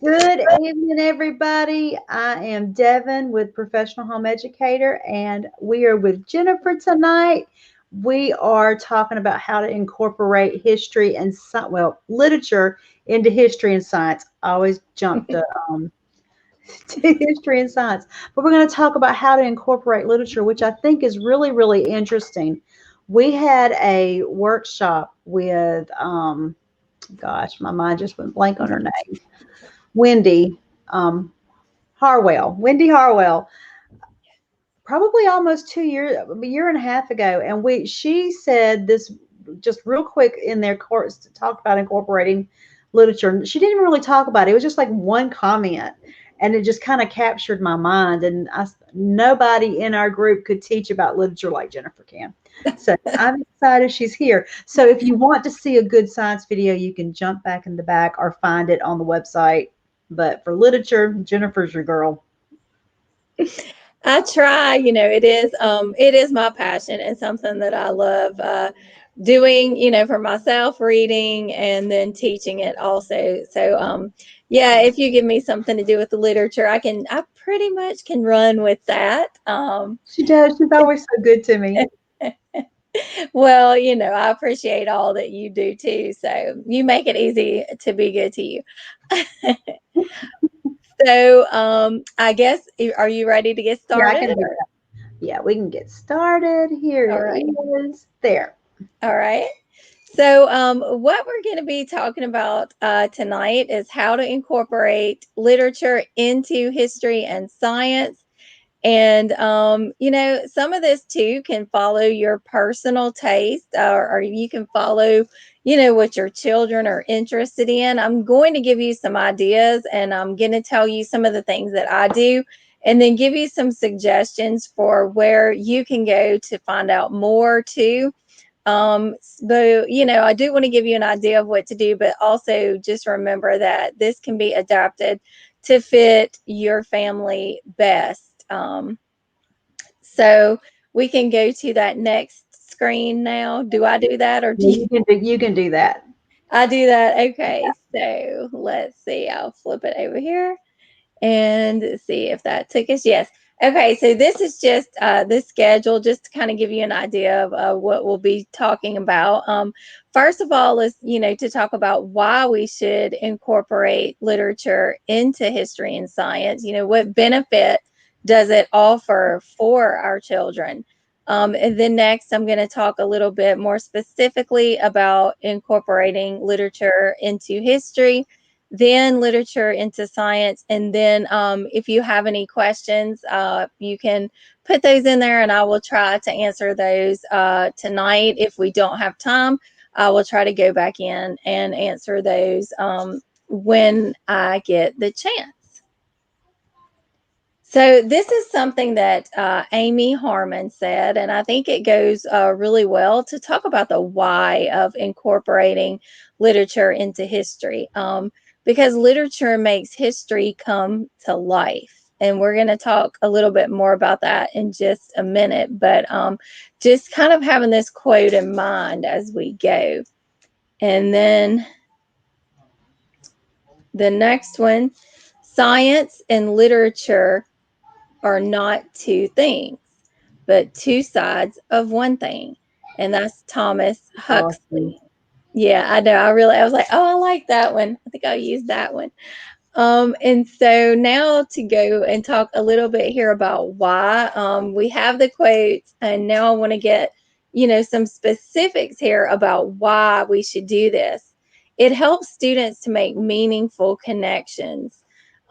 Good evening, everybody. I am Devin with Professional Home Educator, and we are with Jennifer tonight. We are talking about how to incorporate history and literature into history and science. I always jump to, to history and science, but we're going to talk about how to incorporate literature, which I think is really, really interesting. We had a workshop with, gosh, my mind just went blank on her name. Wendy um, Wendy Harwell, probably almost 2 years, a year and a half ago, and she said this just real quick in their course, talked about incorporating literature. She didn't even really talk about it. It was just like one comment, and it just kind of captured my mind. And nobody in our group could teach about literature like Jennifer can. So I'm excited she's here. So if you want to see a good science video, you can jump back in the back or find it on the website. But for literature, Jennifer's your girl. I try, it is my passion and something that I love doing, for myself, reading and then teaching it also. So, yeah, if you give me something to do with the literature, I pretty much can run with that. She does. She's always so good to me. Well, I appreciate all that you do too. So you make it easy to be good to you. So, I guess, are you ready to get Yeah, I started? can do that. Yeah, we can get started. Here All it right. is. There. All right. So, what we're going to be talking about tonight is how to incorporate literature into history and science. And, some of this too can follow your personal taste, or you can follow, what your children are interested in. I'm going to give you some ideas and I'm going to tell you some of the things that I do and then give you some suggestions for where you can go to find out more too. But I do want to give you an idea of what to do, but also just remember that this can be adapted to fit your family best. So we can go to that next screen now. Do I do that or do Yeah, you? you can do that. I do that? Okay. So let's see. I'll flip it over here and see if that took us. Yes. Okay, so this is just this schedule, just to kind of give you an idea of what we'll be talking about. First of all, is to talk about why we should incorporate literature into history and science. What benefit does it offer for our children? And then next, I'm going to talk a little bit more specifically about incorporating literature into history, then literature into science. And then if you have any questions, you can put those in there and I will try to answer those tonight. If we don't have time, I will try to go back in and answer those when I get the chance. So this is something that Amy Harmon said, and I think it goes really well to talk about the why of incorporating literature into history, because literature makes history come to life. And we're going to talk a little bit more about that in just a minute, but just kind of having this quote in mind as we go. And then the next one, science and literature are not two things, but two sides of one thing. And that's Thomas Awesome. Huxley. Yeah, I know. I was like, oh, I like that one. I think I'll use that one. And so now to go and talk a little bit here about why we have the quotes, and now I want to get, some specifics here about why we should do this. It helps students to make meaningful connections.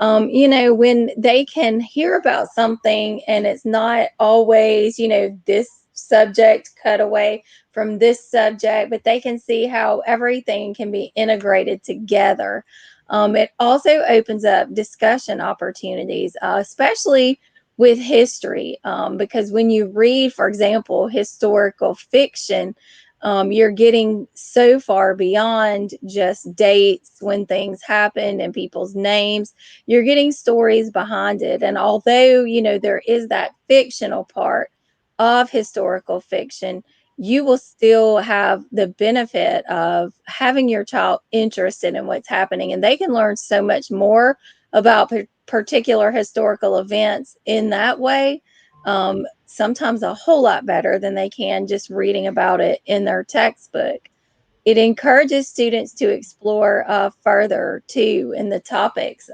When they can hear about something and it's not always, this subject cut away from this subject, but they can see how everything can be integrated together. It also opens up discussion opportunities, especially with history, because when you read, for example, historical fiction, you're getting so far beyond just dates when things happened and people's names. You're getting stories behind it. And although, there is that fictional part of historical fiction, you will still have the benefit of having your child interested in what's happening, and they can learn so much more about particular historical events in that way. Sometimes a whole lot better than they can just reading about it in their textbook. It encourages students to explore further too in the topics.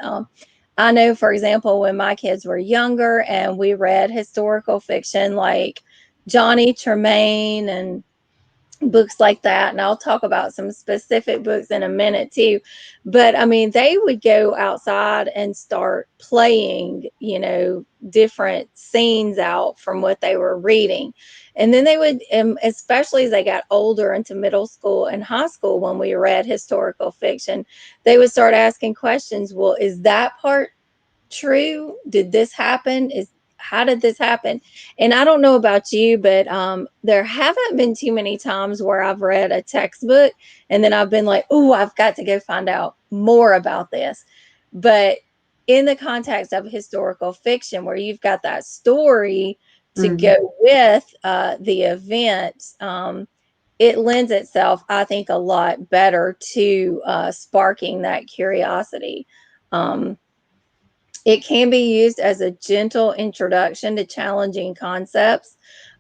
I know, for example, when my kids were younger and we read historical fiction like Johnny Tremaine and books like that, and I'll talk about some specific books in a minute too. But I mean, they would go outside and start playing, different scenes out from what they were reading. And then they would, especially as they got older into middle school and high school, when we read historical fiction, they would start asking questions. Well, is that part true? Did this happen? Is How did this happen? And I don't know about you, but there haven't been too many times where I've read a textbook and then I've been like, oh, I've got to go find out more about this. But in the context of historical fiction, where you've got that story to Mm-hmm. go with the event, it lends itself, I think, a lot better to sparking that curiosity. Um, it can be used as a gentle introduction to challenging concepts.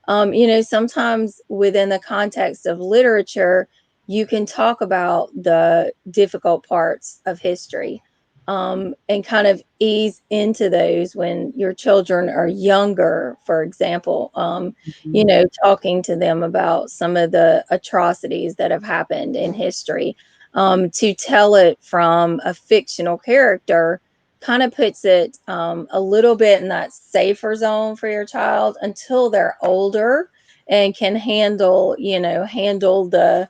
Sometimes within the context of literature, you can talk about the difficult parts of history, and kind of ease into those when your children are younger, for example. Talking to them about some of the atrocities that have happened in history. To tell it from a fictional character kind of puts it a little bit in that safer zone for your child until they're older and can handle the,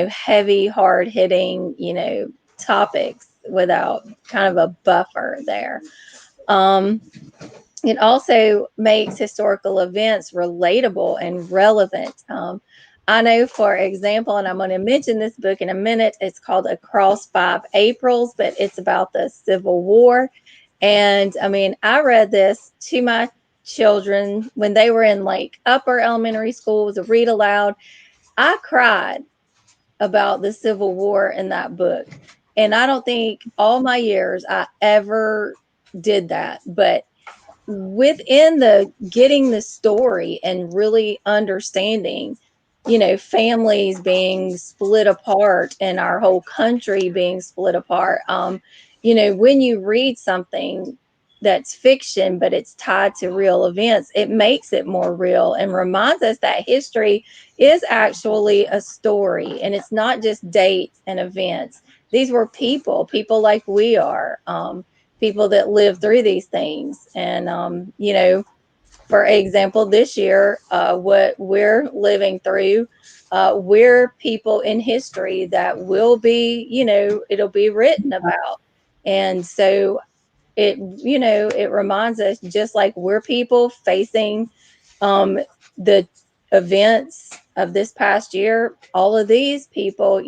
heavy, hard hitting, topics without kind of a buffer there. Um, it also makes historical events relatable and relevant. I know, for example, and I'm going to mention this book in a minute, it's called Across Five Aprils, but it's about the Civil War. And I mean, I read this to my children when they were in like upper elementary school. It was a read aloud. I cried about the Civil War in that book. And I don't think all my years I ever did that. But within the getting the story and really understanding, families being split apart and our whole country being split apart, when you read something that's fiction but it's tied to real events, it makes it more real and reminds us that history is actually a story and it's not just dates and events. These were people like we are, people that live through these things. And, for example, this year, what we're living through, we're people in history that will be, it'll be written about. And so it reminds us, just like we're people facing the events of this past year, all of these people,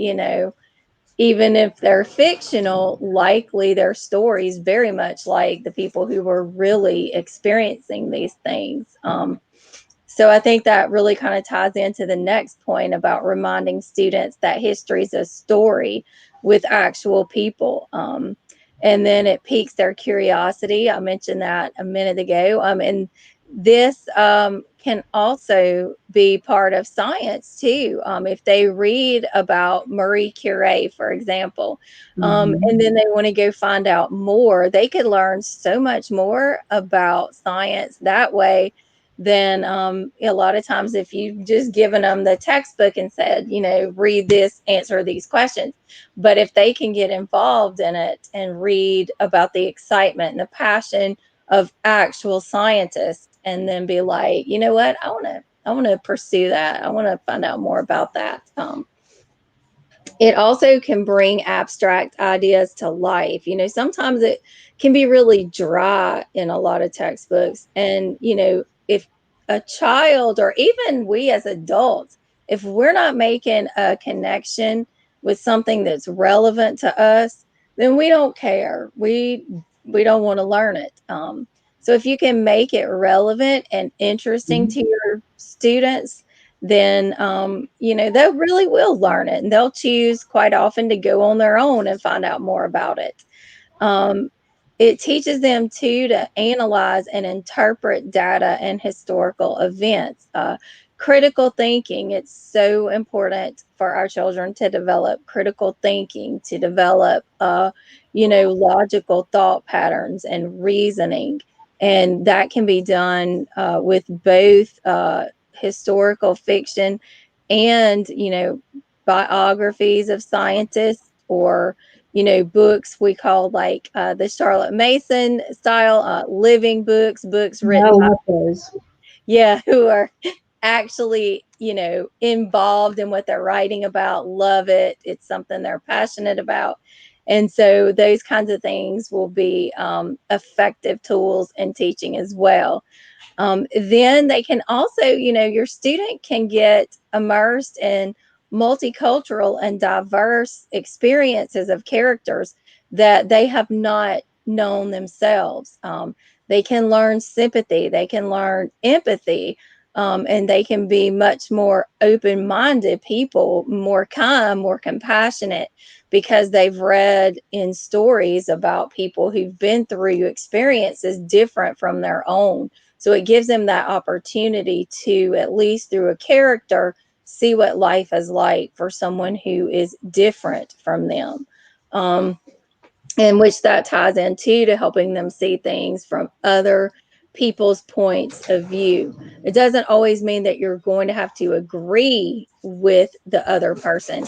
even if they're fictional, likely their stories very much like the people who were really experiencing these things. So I think that really kind of ties into the next point about reminding students that history is a story with actual people. And then it piques their curiosity. I mentioned that a minute ago. And this can also be part of science too. If they read about Marie Curie, for example, Mm-hmm. and then they want to go find out more, they could learn so much more about science that way than a lot of times if you've just given them the textbook and said, read this, answer these questions. But if they can get involved in it and read about the excitement and the passion of actual scientists and then be like, you know what, I want to pursue that. I want to find out more about that. It also can bring abstract ideas to life. Sometimes it can be really dry in a lot of textbooks. And, if a child or even we as adults, if we're not making a connection with something that's relevant to us, then we don't care. We don't want to learn it. So if you can make it relevant and interesting to your students, then they really will learn it, and they'll choose quite often to go on their own and find out more about it. Um, it teaches them too to analyze and interpret data and historical events. Critical thinking, it's so important for our children to develop critical thinking, to develop, logical thought patterns and reasoning. And that can be done with both historical fiction and, biographies of scientists, or books we call like the Charlotte Mason style, living books, books I written by, love those. yeah, who are actually, involved in what they're writing about, love it. It's something they're passionate about. And so those kinds of things will be effective tools in teaching as well. Then they can also, your student can get immersed in multicultural and diverse experiences of characters that they have not known themselves. They can learn sympathy, they can learn empathy, and they can be much more open minded people, more kind, more compassionate, because they've read in stories about people who've been through experiences different from their own. So it gives them that opportunity to, at least through a character, see what life is like for someone who is different from them. Um, and which that ties into to helping them see things from other people's points of view. It doesn't always mean that you're going to have to agree with the other person,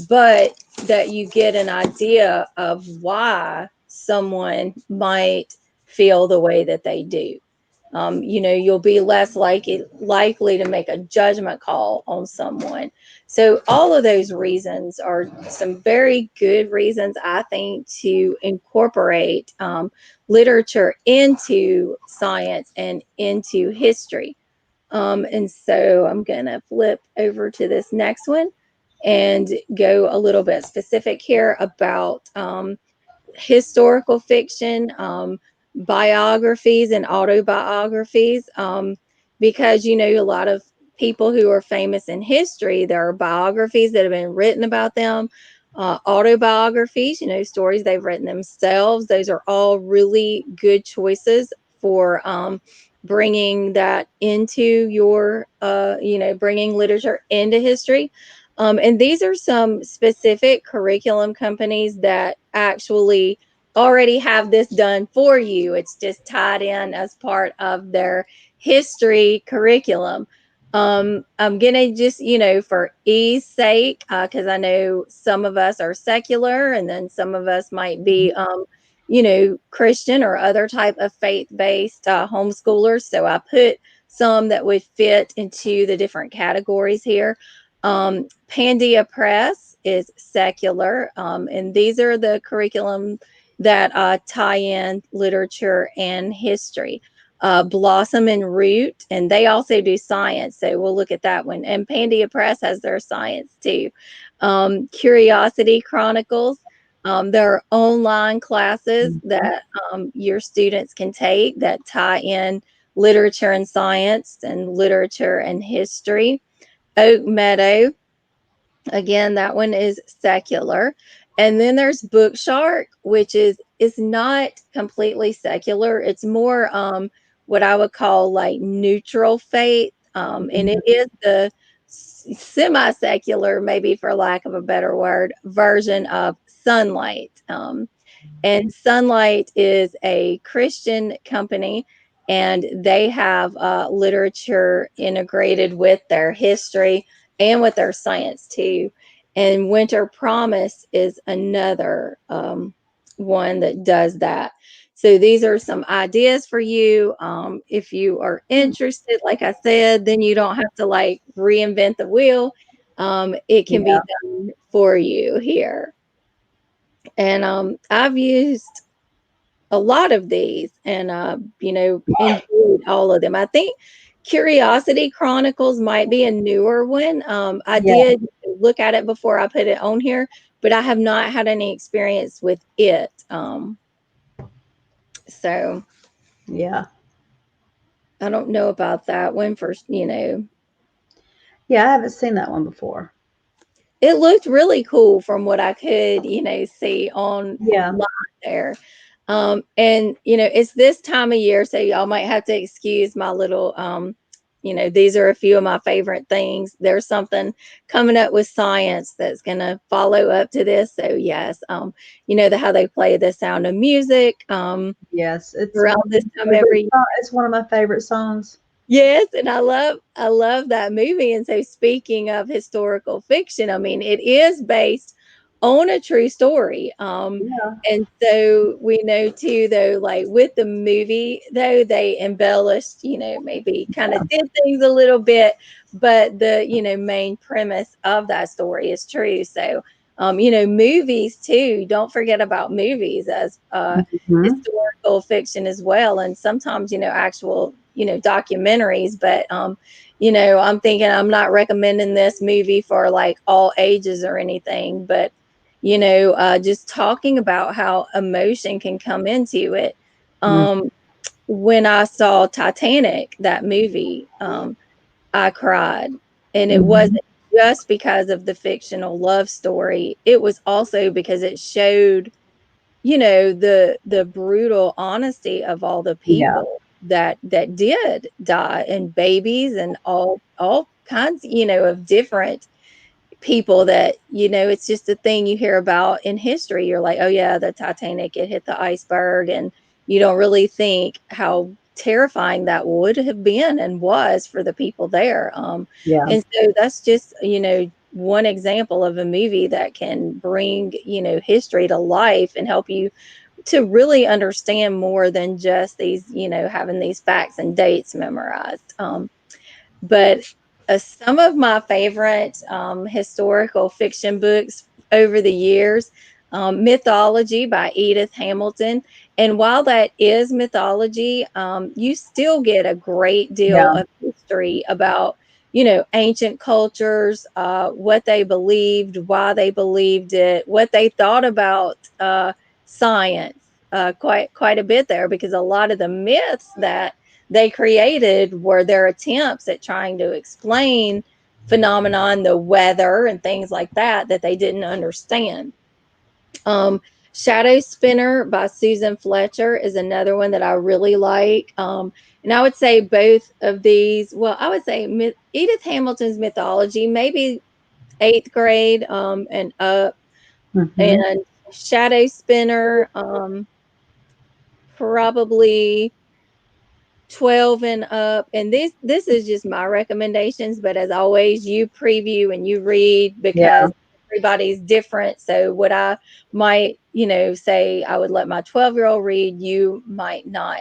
but that you get an idea of why someone might feel the way that they do. You'll be less likely to make a judgment call on someone. So, all of those reasons are some very good reasons, I think, to incorporate literature into science and into history. And so, I'm going to flip over to this next one and go a little bit specific here about historical fiction, biographies, and autobiographies, because a lot of people who are famous in history, there are biographies that have been written about them. Autobiographies, stories they've written themselves. Those are all really good choices for bringing that into your, bringing literature into history. And these are some specific curriculum companies that actually already have this done for you. It's just tied in as part of their history curriculum. I'm gonna just, for ease sake, because I know some of us are secular, and then some of us might be, Christian or other type of faith-based homeschoolers. So I put some that would fit into the different categories here. Pandia Press is secular, and these are the curriculum that tie in literature and history. Blossom and Root, and they also do science, so we'll look at that one. And Pandia Press has their science too. Curiosity Chronicles. There are online classes Mhm. that your students can take that tie in literature and science and literature and history. Oak Meadow, again, that one is secular. And then there's Book Shark, which is not completely secular. It's more what I would call like neutral faith. And it is the semi-secular, maybe for lack of a better word, version of Sunlight. And Sunlight is a Christian company, and they have literature integrated with their history and with their science too. And Winter Promise is another one that does that. So these are some ideas for you. If you are interested, like I said, then you don't have to like reinvent the wheel. It can Yeah. be done for you here. And I've used a lot of these, and enjoyed all of them. I think Curiosity Chronicles might be a newer one. I Yeah. did look at it before I put it on here, but I have not had any experience with it. So Yeah. I don't know about that one for. Yeah, I haven't seen that one before. It looked really cool from what I could, see online Yeah. there. And it's this time of year, so y'all might have to excuse my little these are a few of my favorite things. There's something coming up with science that's gonna follow up to this. So yes, how they play the sound of music Yes, it's around one this of time my favorite every. it's one of my favorite songs. Yes, and I love that movie. And so speaking of historical fiction, I mean, it is based on a true story. Yeah. And so we know too, though, like with the movie, though they embellished, maybe kind of did things a little bit, but the main premise of that story is true. So movies too. Don't forget about movies as Hmm. historical fiction as well, and sometimes actual documentaries. But I'm thinking, I'm not recommending this movie for like all ages or anything, but just talking about how emotion can come into it. um when I saw Titanic, that movie, I cried, and it Hmm. wasn't just because of the fictional love story. It was also because it showed the brutal honesty of all the Yeah. people that did die, and babies and all kinds of different people that it's just a thing you hear about in history. You're like, oh yeah, the Titanic, it hit the iceberg, and you don't really think how terrifying that would have been and was for the people there. Yeah. And so that's just one example of a movie that can bring history to life and help you to really understand more than just these having these facts and dates memorized. But some of my favorite historical fiction books over the years, Mythology by Edith Hamilton. And while that is mythology, you still get a great deal Yeah. of history about, ancient cultures, what they believed, why they believed it, what they thought about science. Quite a bit there, because a lot of the myths that they created were their attempts at trying to explain phenomenon, the weather and things like that they didn't understand. um, Shadow Spinner by Susan Fletcher is another one that I really like. And I would say both of these, well, I would say Edith Hamilton's Mythology, maybe eighth grade and up, Hmm. and Shadow Spinner, probably 12 and up. And this is just my recommendations, but as always, you preview and you read, Yeah. because everybody's different. So what I might say I would let my 12-year-old read, you might not.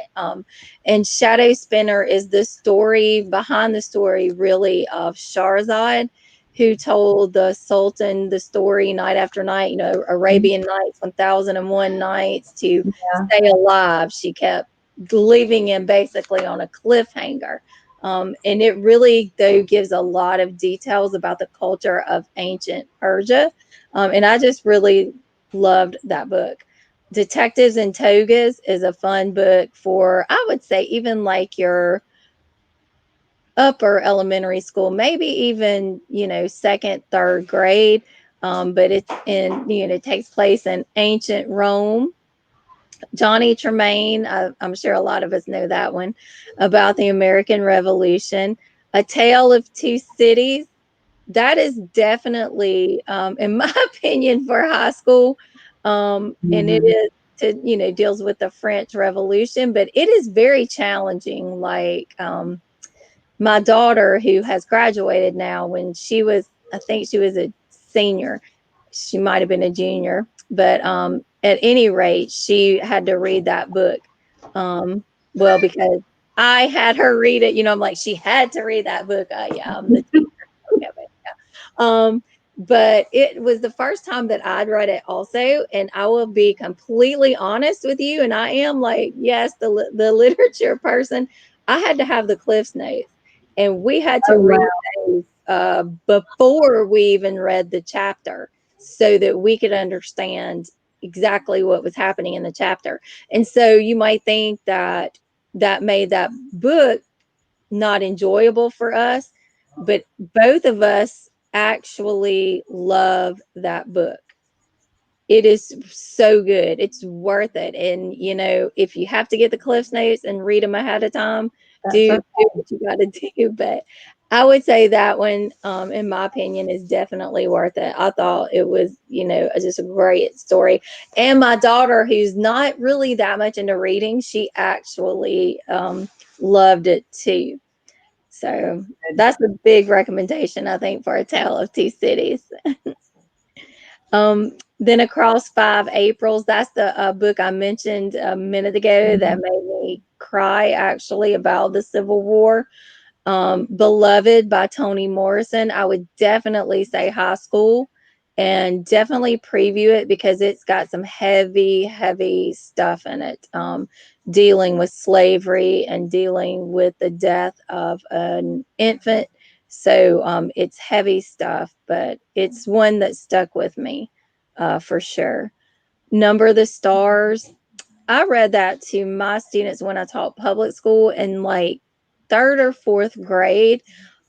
And Shadow Spinner is the story behind the story, really, of Shahrazad, who told the Sultan the story night after night, Arabian Nights, 1001 nights, to Yeah. stay alive. She kept leaving him basically on a cliffhanger. And it really, though, gives a lot of details about the culture of ancient Persia. And I just really loved that book. Detectives in Togas is a fun book for, I would say, even like your upper elementary school, maybe even, second, third grade. But it's it takes place in ancient Rome. Johnny Tremaine, I'm sure a lot of us know that one, about the American Revolution. A Tale of Two Cities. That is definitely, in my opinion, for high school. And it Hmm. is deals with the French Revolution, but it is very challenging. Like, my daughter, who has graduated now, when she was, I think she was a senior, she might have been a junior, but at any rate, she had to read that book. Um, well, because I had her read it, I'm like, she had to read that book. Yeah, I'm the teacher. Okay, but yeah. But it was the first time that I'd read it also, and I will be completely honest with you, and I am like, yes, the literature person. I had to have the Cliff's Notes, and we had Oh to wow. read those before we even read the chapter, so that we could understand exactly what was happening in the chapter. And so you might think that that made that book not enjoyable for us, but both of us actually love that book. It is so good. It's worth it. And if you have to get the Cliff Notes and read them ahead of time, That's do okay. what you got to do. But I would say that one, in my opinion, is definitely worth it. I thought it was, just a great story. And my daughter, who's not really that much into reading, she actually loved it too. So that's a big recommendation, I think, for A Tale of Two Cities. Then Across Five Aprils, that's the book I mentioned a minute ago that Mhm. made me cry actually about the Civil War. Beloved by Toni Morrison. I would definitely say high school and definitely preview it because it's got some heavy, heavy stuff in it. Dealing with slavery and dealing with the death of an infant. So it's heavy stuff, but it's one that stuck with me for sure. Number the Stars. I read that to my students when I taught public school in like third or fourth grade.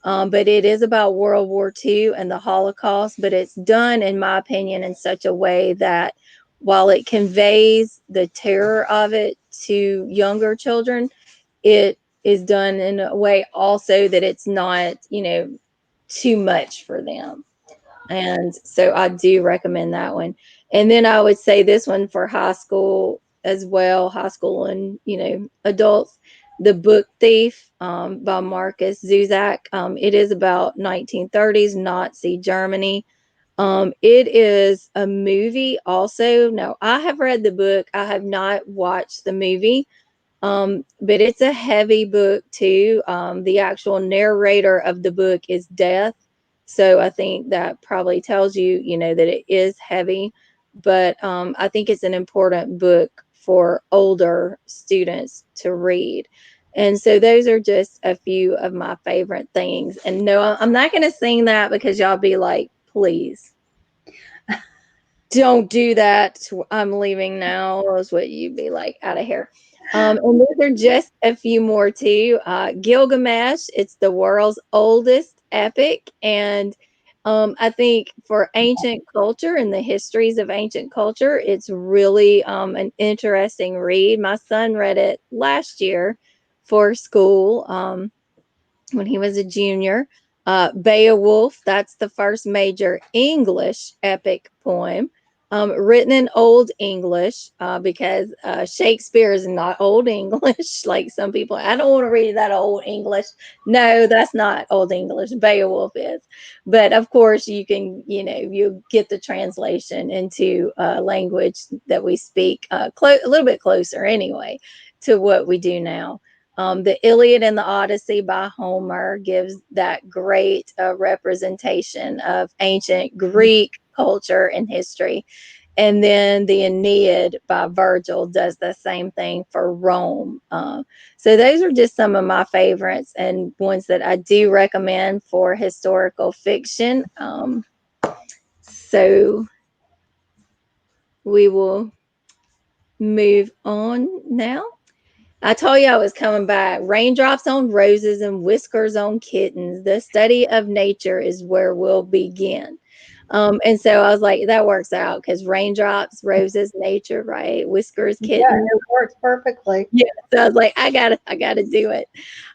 But it is about World War II and the Holocaust, but it's done, in my opinion, in such a way that while it conveys the terror of it to younger children, it is done in a way also that it's not, too much for them. And so I do recommend that one. And then I would say this one for high school as well, high school and, adults, The Book Thief by Marcus Zuzak. It is about 1930s Nazi Germany. It is a movie also. No, I have read the book. I have not watched the movie. But it's a heavy book too. The actual narrator of the book is death. So I think that probably tells you, that it is heavy. But I think it's an important book for older students to read. And so those are just a few of my favorite things. And no, I'm not going to sing that because y'all be like, please don't do that. I'm leaving now, is what you'd be like, out of here. And those are just a few more too. Gilgamesh, it's the world's oldest epic. And I think for ancient culture and the histories of ancient culture, it's really an interesting read. My son read it last year for school. When he was a junior. Beowulf, that's the first major English epic poem. Written in Old English because Shakespeare is not Old English like some people. I don't want to read that Old English. No, that's not Old English. Beowulf is, but of course you can, you get the translation into language that we speak a little bit closer anyway to what we do now. The Iliad and the Odyssey by Homer gives that great representation of ancient Greek culture and history. And then the Aeneid by Virgil does the same thing for Rome. So those are just some of my favorites and ones that I do recommend for historical fiction. So we will move on now. I told you I was coming back. Raindrops on roses and whiskers on kittens. The study of nature is where we'll begin. And so I was like, that works out because raindrops, roses, nature, right? Whiskers, Yeah, kittens. it works perfectly. Yeah. So I was like, I gotta do it.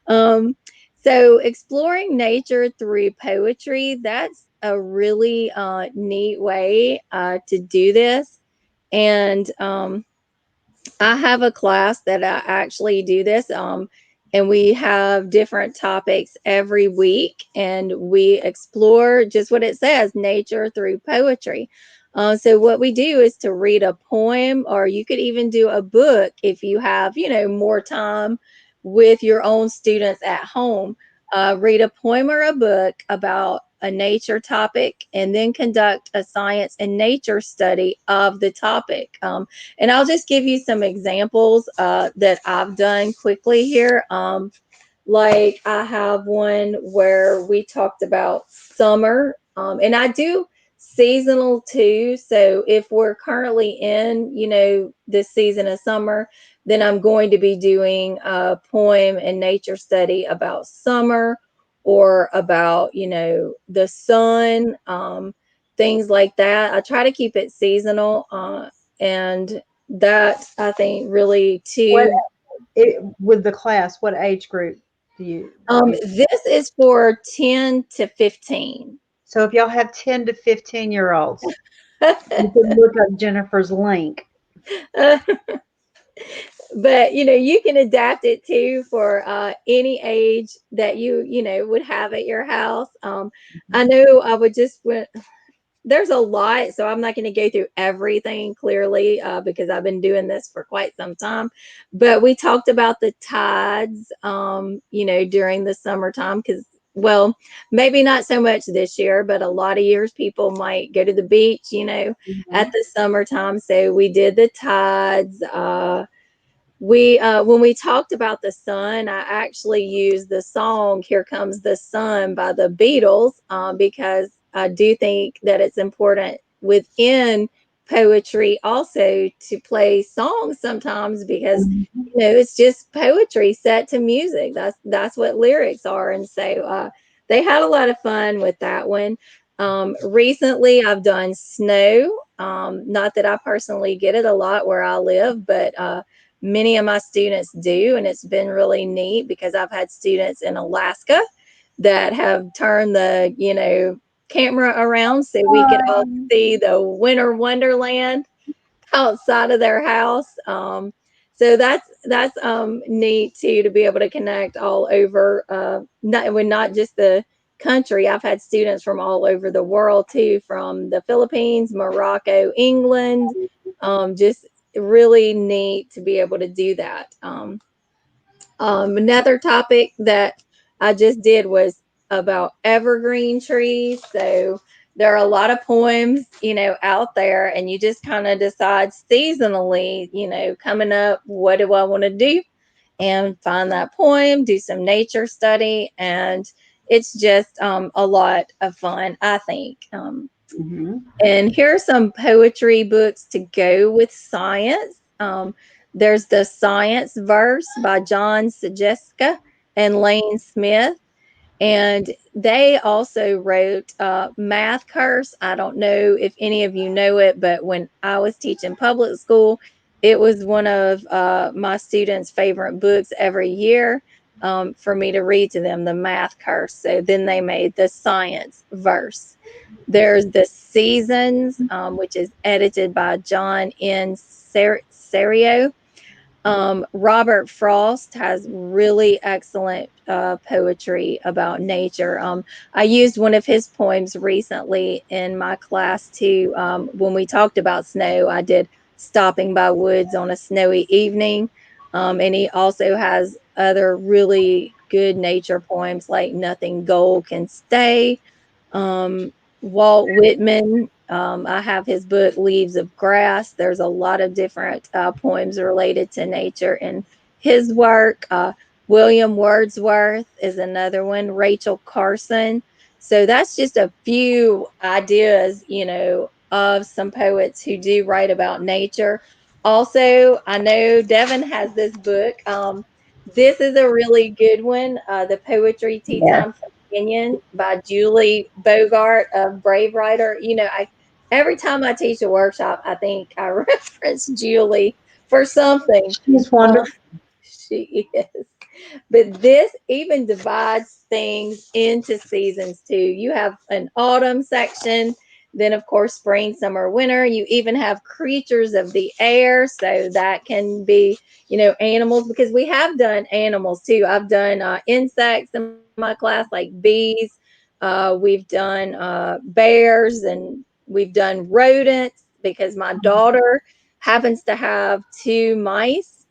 Um, so exploring nature through poetry, that's a really neat way to do this. And I have a class that I actually do this. And we have different topics every week, and we explore just what it says, nature through poetry. So what we do is to read a poem, or you could even do a book if you have, more time with your own students at home. Read a poem or a book about a nature topic, and then conduct a science and nature study of the topic. And I'll just give you some examples that I've done quickly here. Like I have one where we talked about summer, and I do seasonal too. So if we're currently in, this season of summer, then I'm going to be doing a poem and nature study about summer. or about, the sun, things like that. I try to keep it seasonal. And that I think really What too. with the class? What age group do you? This is for 10 to 15. So if y'all have 10 to 15-year-olds, you can look up Jennifer's link. But you can adapt it too for any age that you would have at your house. I know I would just went there's a lot, so I'm not going to go through everything clearly, because I've been doing this for quite some time. But we talked about the tides, during the summertime, because, well, maybe not so much this year, but a lot of years people might go to the beach, at Mhm. the summertime. So we did the tides. We When we talked about the sun, I actually used the song "Here Comes the Sun" by the Beatles, because I do think that it's important within poetry also to play songs sometimes, because Mhm. it's just poetry set to music. That's what lyrics are. And so they had a lot of fun with that one. Recently I've done snow. Not that I personally get it a lot where I live, but many of my students do, and it's been really neat because I've had students in Alaska that have turned the camera around so we could all see the winter wonderland outside of their house. So that's neat too, to be able to connect all over, not just the country. I've had students from all over the world too, from the Philippines, Morocco, England. Just really neat to be able to do that. Another topic that I just did was about evergreen trees. So there are a lot of poems, out there, and you just kind of decide seasonally, coming up, what do I want to do? And find that poem, do some nature study, and it's just a lot of fun, I think. Mhm. And here are some poetry books to go with science. There's the Science Verse by John Sejeska and Lane Smith. And they also wrote Math Curse. I don't know if any of you know it, but when I was teaching public school, it was one of my students' favorite books every year, for me to read to them, the Math Curse. So then they made the Science Verse. There's the Seasons, which is edited by John N. Serio. Robert Frost has really excellent poetry about nature. I used one of his poems recently in my class too. When we talked about snow, I did "Stopping by Woods on a Snowy Evening." And he also has other really good nature poems like "Nothing Gold Can Stay." um, Walt Whitman. I have his book Leaves of Grass. There's a lot of different poems related to nature in his work. William Wordsworth is another one. Rachel Carson. So that's just a few ideas, of some poets who do write about nature. Also, I know Devin has this book. This is a really good one, The Poetry Tea Yes. Time Opinion by Julie Bogart of Brave Writer. Every time I teach a workshop, I think I reference Julie for something. She's Uh, wonderful. she is. But this even divides things into seasons too. You have an autumn section, then, of course, spring, summer, winter. You even have creatures of the air. So that can be, animals, because we have done animals too. I've done insects in my class, like bees. We've done bears, and we've done rodents because my daughter happens to have two mice.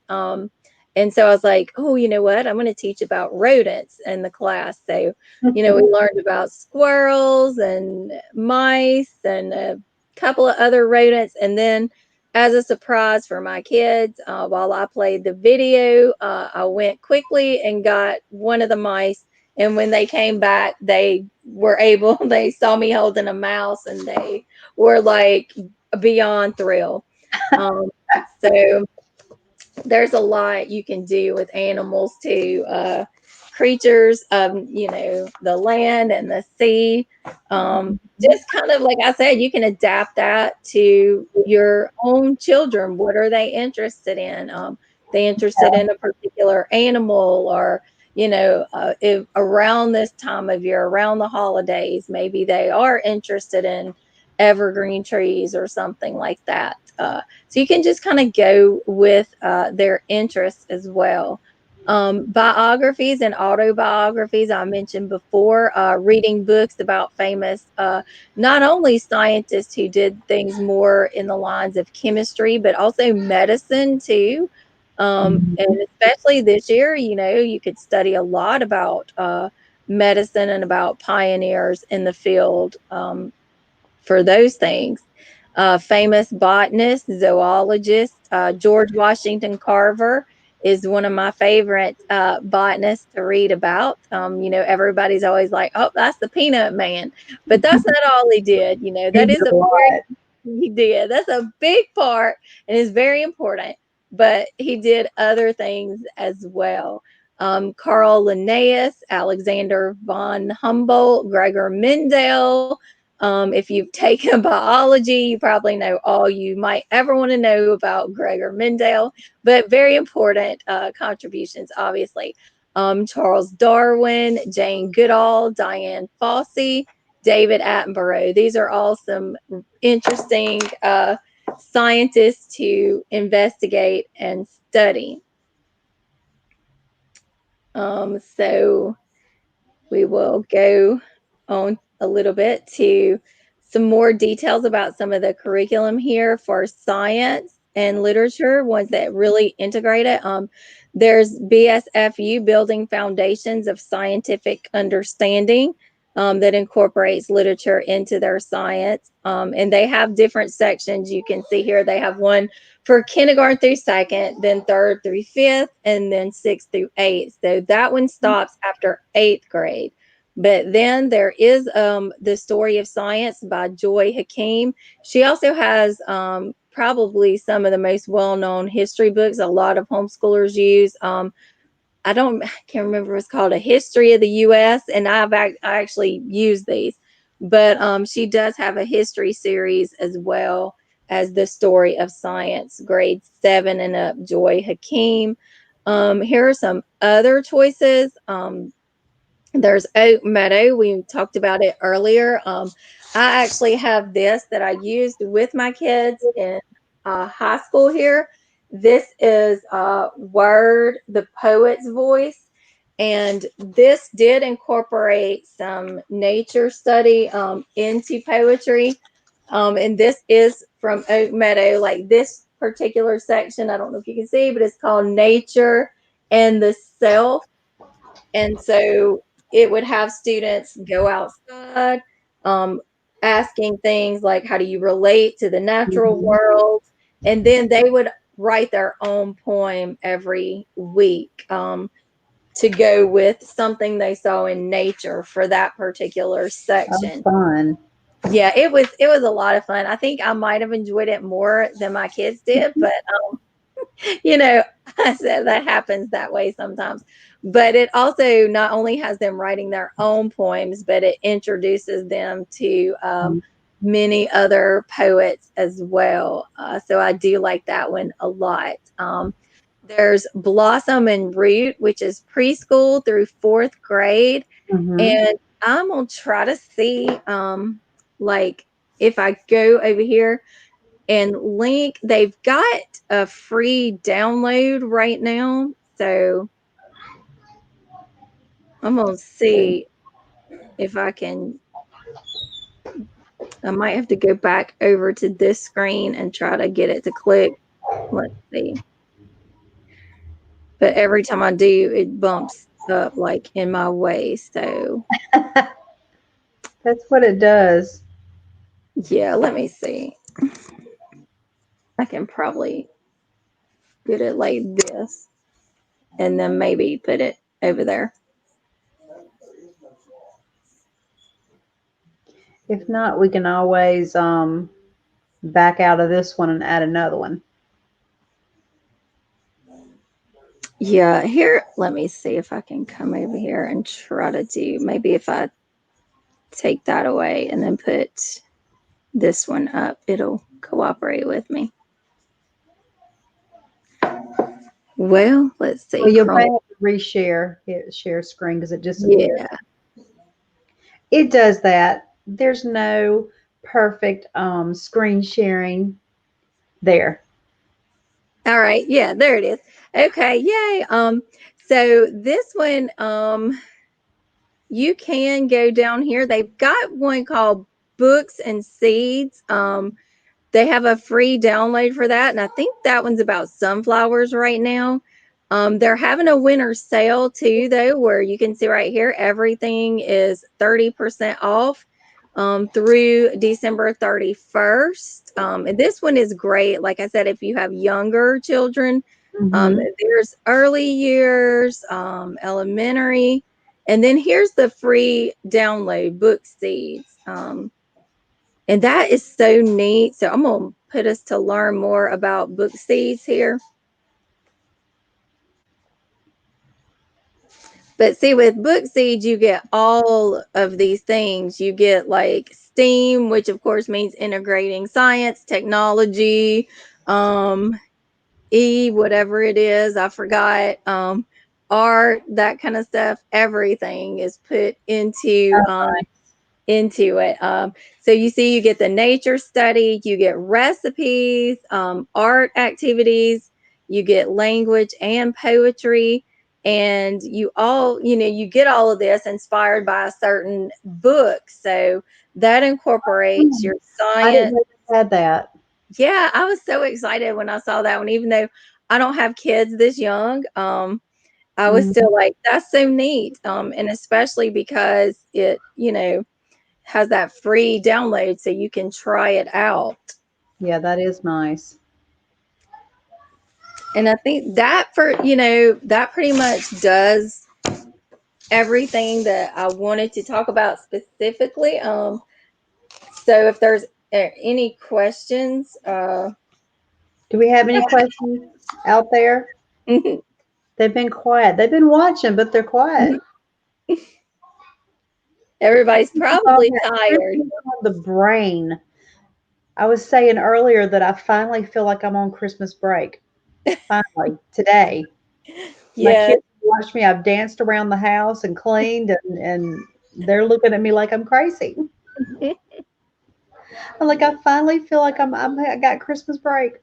And so I was like, oh, you know what? I'm going to teach about rodents in the class. So, we learned about squirrels and mice and a couple of other rodents. And then, as a surprise for my kids, while I played the video, I went quickly and got one of the mice. And when they came back, they saw me holding a mouse, and they were like beyond thrilled. Um, so there's a lot you can do with animals too. creatures of, the land and the sea. Just kind of like I said, you can adapt that to your own children. What are they interested in? They interested in a particular animal, or if around this time of year, around the holidays, maybe they are interested in evergreen trees or something like that. So you can just kind of go with their interests as well. Biographies and autobiographies, I mentioned before, reading books about famous, not only scientists who did things more in the lines of chemistry, but also medicine too. And especially this year, you could study a lot about medicine and about pioneers in the field. For those things. Famous botanist, zoologist, George Washington Carver is one of my favorite botanists to read about. Everybody's always like, oh, that's the peanut man. But that's not all he did. He That did is a a lot. very, he did. That's a big part and is very important. But he did other things as well. Carl Linnaeus, Alexander von Humboldt, Gregor Mendel. If you've taken biology, you probably know all you might ever want to know about Gregor Mendel, but very important contributions, obviously. Charles Darwin, Jane Goodall, Diane Fossey, David Attenborough. These are all some interesting scientists to investigate and study. So we will go on a little bit to some more details about some of the curriculum here for science and literature, ones that really integrate it. There's BSFU, Building Foundations of Scientific Understanding, that incorporates literature into their science. And they have different sections. You can see here they have one for kindergarten through second, then third through fifth, and then sixth through eighth. So that one stops after eighth grade. But then there is The Story of Science by Joy Hakeem. She also has probably some of the most well-known history books a lot of homeschoolers use. I can't remember, it's called A History of the U.S., and I actually use these. But she does have a history series as well as The Story of Science, grade 7 and up, Joy Hakeem. Here are some other choices. There's Oak Meadow. We talked about it earlier. I actually have this that I used with my kids in high school here. This is Word, the Poet's Voice. And this did incorporate some nature study into poetry. And this is from Oak Meadow, like this particular section. I don't know if you can see, but it's called Nature and the Self. And so it would have students go outside, um, asking things like, how do you relate to the natural Mhm. world? And then they would write their own poem every week, to go with something they saw in nature for that particular Oh, section. fun. Yeah, it was a lot of fun. I think I might have enjoyed it more than my kids did, but you know, I said that happens that way sometimes. But it also not only has them writing their own poems, but it introduces them to many other poets as well. So I do like that one a lot. There's Blossom and Root, which is preschool through fourth grade. Mm-hmm. And I'm going to try to see, like, if I go over here and link, they've got a free download right now. So I'm going to see if I might have to go back over to this screen and try to get it to click. Let's see. But every time I do, it bumps up like in my way. So That's what it does. yeah, let me see. I can probably get it like this and then maybe put it over there. If not, we can always back out of this one and add another one. Yeah, here, let me see if I can come over here and try to do, maybe if I take that away and then put this one up, it'll cooperate with me. Well, let's see. Well, you'll Chrome. probably have to reshare it, share screen because it disappeared. Yeah. It does that. There's no perfect screen sharing there. All right. Yeah, there it is. Okay. Yay. So this one, you can go down here. They've got one called Books and Seeds. They have a free download for that. And I think that one's about sunflowers right now. They're having a winter sale too, though, where you can see right here, everything is 30% off through December 31st. And this one is great. Like I said, if you have younger children, Mm-hmm. there's early years, elementary, and then here's the free download, Book Seeds. And that is so neat. So I'm going to put us to learn more about book seeds here. But see, with book seeds, you get all of these things. You get like STEAM, which of course means integrating science, technology, whatever it is, I forgot, art, that kind of stuff. Everything is put into it. So you see, you get the nature study, you get recipes, art activities, you get language and poetry, and you get all of this inspired by a certain book. So that incorporates Hmm. your I didn't science. know they had that. Yeah, I was so excited when I saw that one, even though I don't have kids this young. I was Mhm. still like, that's so neat. And especially because it has that free download so you can try it out. Yeah, that is nice. And I think that that pretty much does everything that I wanted to talk about specifically. So if there's any questions, Do we have any questions out there? They've been quiet. They've been watching, but they're quiet. everybody's Talking probably about tired. Christmas on the brain. I was saying earlier that I finally feel like I'm on Christmas break. Finally, today. My Yes. kids watch me. I've danced around the house and cleaned, and they're looking at me like I'm crazy. I'm like, I finally feel like I got Christmas break.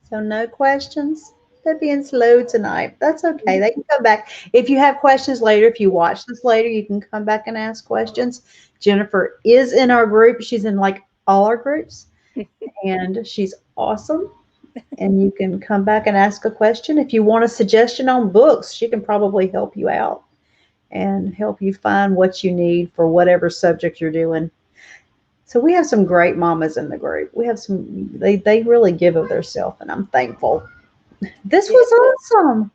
So no questions. They're being slow tonight. That's okay. They can come back. If you have questions later, if you watch this later, you can come back and ask questions. Jennifer is in our group. She's in like all our groups, and she's awesome. And you can come back and ask a question. If you want a suggestion on books, she can probably help you out and help you find what you need for whatever subject you're doing. So we have some great mamas in the group. We have some they really give of themselves, and I'm thankful. This Yeah. was awesome.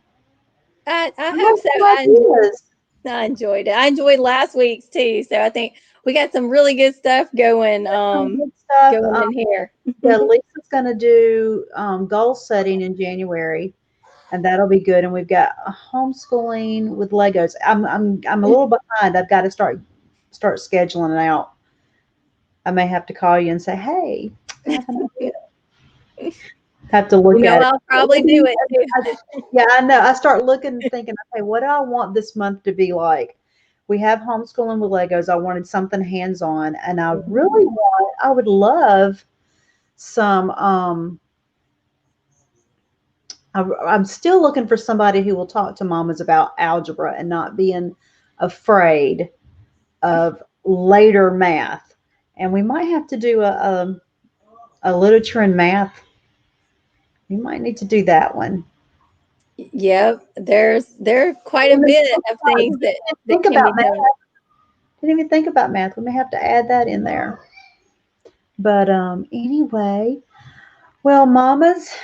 I I have love so some ideas. I enjoyed it. I enjoyed last week's too. So I think we got some really good stuff going Some good stuff. going in here. Yeah, Lisa's going to do goal setting in January, and that'll be good. And we've got a homeschooling with Legos. I'm a little behind. I've got to start scheduling it out. I may have to call you and say, "Hey, I have an idea." Have to look at it. I'll probably do it too. Yeah, I know. I start looking and thinking, okay, what do I want this month to be like? We have homeschooling with Legos. I wanted something hands-on, and I would love some. I'm still looking for somebody who will talk to mamas about algebra and not being afraid of later math. And we might have to do a literature and math. We might need to do that one. Yep, there are quite a bit of things that Think can be about math. done. Didn't even think about math. We may have to add that in there. But anyway, well, mamas,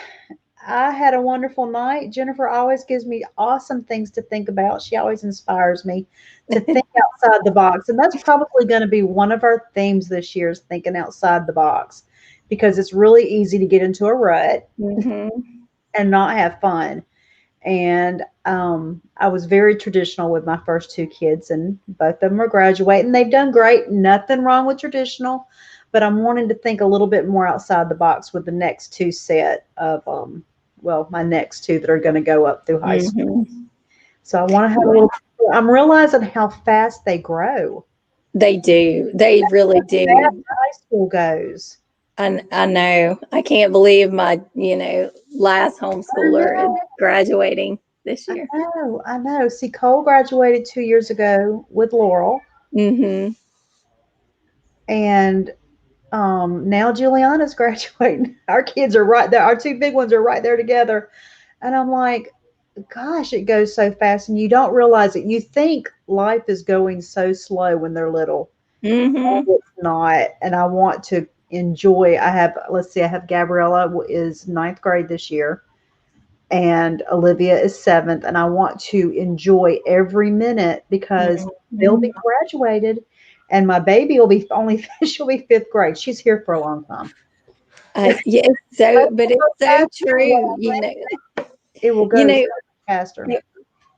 I had a wonderful night. Jennifer always gives me awesome things to think about. She always inspires me to think outside the box. And that's probably going to be one of our themes this year is thinking outside the box because it's really easy to get into a rut Hmm. and not have fun. And I was very traditional with my first two kids, and both of them are graduating. They've done great. Nothing wrong with traditional, but I'm wanting to think a little bit more outside the box with the next two set of well, my next two that are going to go up through high school. Hmm. So I want to have a little. I'm realizing how fast they grow. They do. They really Fast do. high school goes. I know. I can't believe my, last I homeschooler is know. graduating this I year. know. I know. See, Cole graduated 2 years ago with Laurel, Hmm. and now Juliana's graduating. Our kids are right there. Our two big ones are right there together. And I'm like, gosh, it goes so fast. And you don't realize it. You think life is going so slow when they're little. And Hmm. it's not. And I want to enjoy. I have, let's see, I have Gabriella is ninth grade this year, and Olivia is seventh. And I want to enjoy every minute because they'll Hmm. be graduated. And my baby will be only, she'll be fifth grade. She's here for a long time. Yeah, but it's so true. It will You go so know, much faster.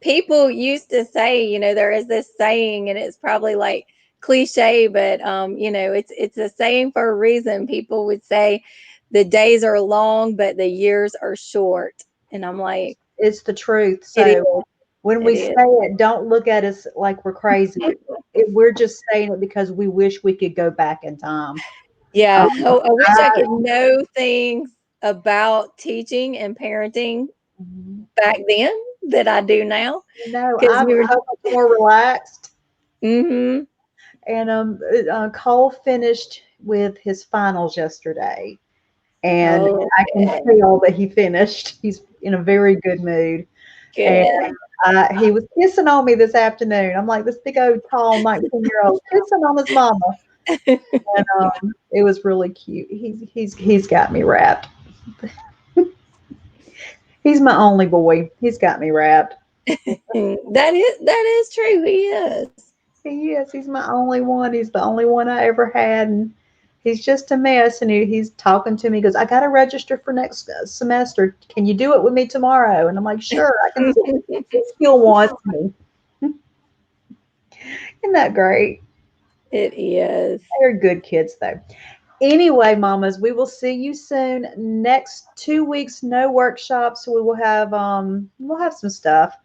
people used to say, there is this saying, and it's probably like cliche, but it's a saying for a reason. People would say the days are long, but the years are short. And I'm like, It's the truth. it is, So when it we is. say it, don't look at us like we're crazy. We're just saying it because we wish we could go back in time. Yeah. Um, Oh, I wish I I, could know things about teaching and parenting back then that I do now. no, Because I'm we were, so much more relaxed. mm-hmm. And Cole finished with his finals yesterday, and Oh, I can okay. tell that he finished. He's in a very good mood. And Good. he was kissing on me this afternoon. I'm like this big old tall 19-year-old kissing on his mama. And it was really cute. He's got me wrapped. He's my only boy. He's got me wrapped. That is true. He is. He is. He's my only one. He's the only one I ever had, and he's just a mess. And he's talking to me. He goes, "I got to register for next semester. Can you do it with me tomorrow?" And I'm like, "Sure, I can see." He still wants me. Isn't that great? It is. They're good kids, though. Anyway, mamas, we will see you soon. Next 2 weeks, no workshops. We will have we'll have some stuff,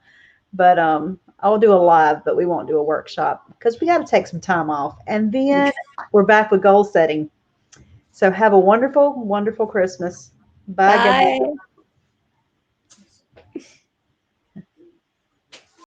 but I'll do a live, but we won't do a workshop because we got to take some time off. And then we're back with goal setting. So have a wonderful, wonderful Christmas. Bye, guys. Bye.